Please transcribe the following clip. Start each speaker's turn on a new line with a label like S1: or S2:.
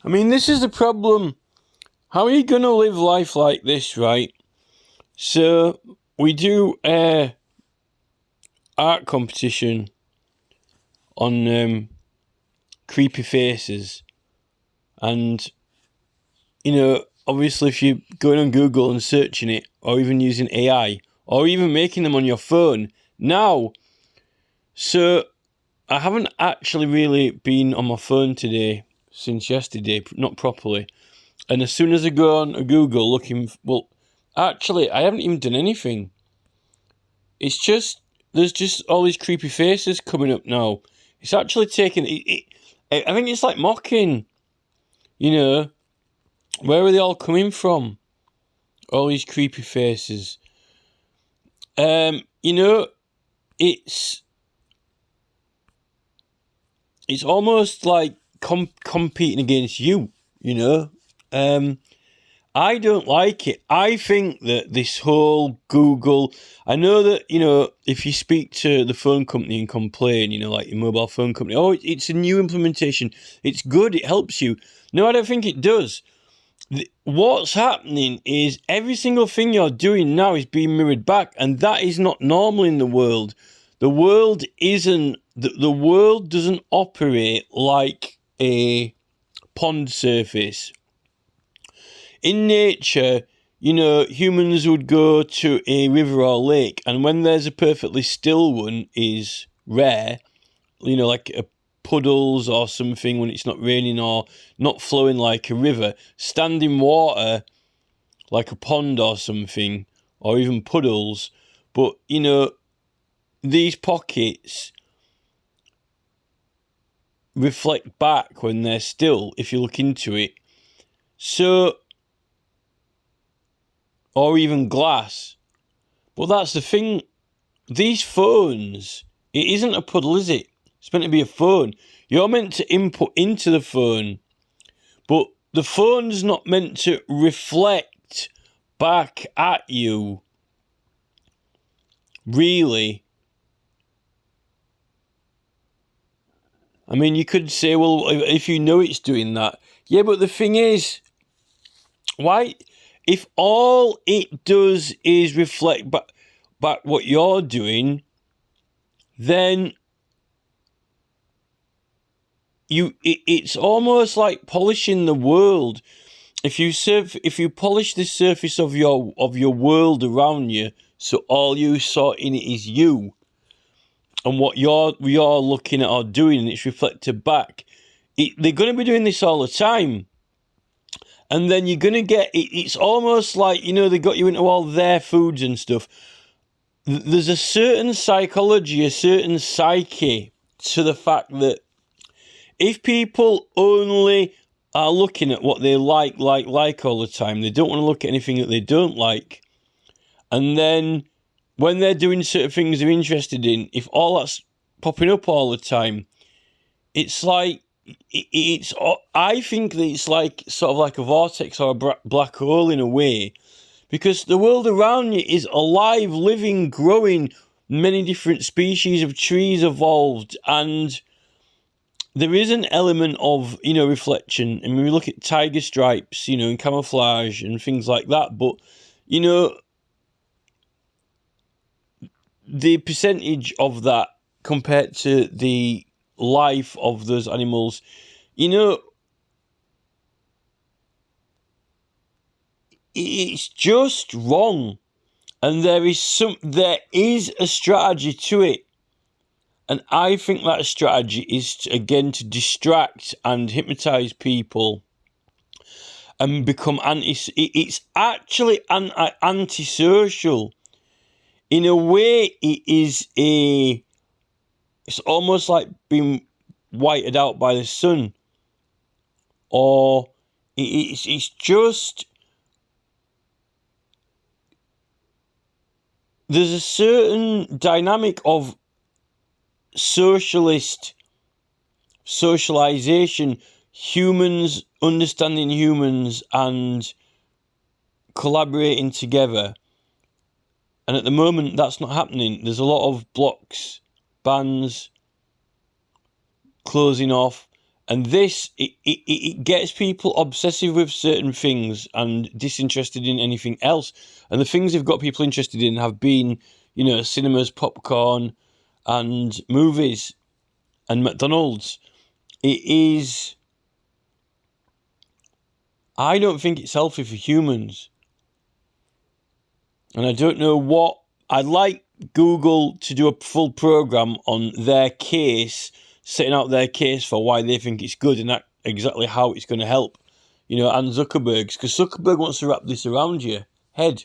S1: I mean, this is the problem. How are you going to live life like this, right? So, we do a art competition on creepy faces. And, obviously if you're going on Google and searching it, or even using AI, or even making them on your phone, now, so I haven't actually really been on my phone today, since yesterday, not properly. And as soon as I go on Google looking, actually, I haven't even done anything. It's just, there's just all these creepy faces coming up now. It's actually taking, I think it's like mocking, where are they all coming from? All these creepy faces. It's almost like competing against you, I don't like it. I think that this whole Google, I know that, if you speak to the phone company and complain, like your mobile phone company, oh, it's a new implementation, it's good, it helps you. No, I don't think it does. What's happening is every single thing you're doing now is being mirrored back, and that is not normal in the world. The world doesn't operate like a pond surface. In nature, humans would go to a river or lake, and when there's a perfectly still one is rare, like a puddles or something when it's not raining or not flowing like a river, standing water like a pond or something, or even puddles. But, these pockets reflect back when they're still, if you look into it. So, or even glass. But that's the thing, these phones, it isn't a puddle, is it? It's meant to be a phone. You're meant to input into the phone, but the phone's not meant to reflect back at you, really. I mean, you could say, well, if you know it's doing that. Yeah, but the thing is, why, if all it does is reflect back what you're doing, then it's almost like polishing the world. If you polish the surface of your world around you, so all you saw in it is you, and what you're looking at or doing, and it's reflected back. They're going to be doing this all the time, and then you're going to get it's almost like, they got you into all their foods and stuff. There's a certain psychology, a certain psyche to the fact that if people only are looking at what they like all the time, they don't want to look at anything that they don't like. And then when they're doing certain things they're interested in, if all that's popping up all the time, it's like, I think that it's like sort of like a vortex or a black hole in a way, because the world around you is alive, living, growing. Many different species of trees evolved, and there is an element of, reflection. And when we look at tiger stripes, and camouflage and things like that, but, the percentage of that compared to the life of those animals, it's just wrong. And there is a strategy to it. And I think that strategy is, to distract and hypnotize people and become it's actually antisocial. In a way, it's almost like being whited out by the sun. Or it's just, there's a certain dynamic of socialization, humans understanding humans and collaborating together. And at the moment, that's not happening. There's a lot of blocks, bans, closing off. And this, it gets people obsessive with certain things and disinterested in anything else. And the things they've got people interested in have been, cinemas, popcorn, and movies, and McDonald's. I don't think it's healthy for humans. And I don't know what, I'd like Google to do a full program on their case, setting out their case for why they think it's good and exactly how it's going to help, and Zuckerberg's, because Zuckerberg wants to wrap this around your head,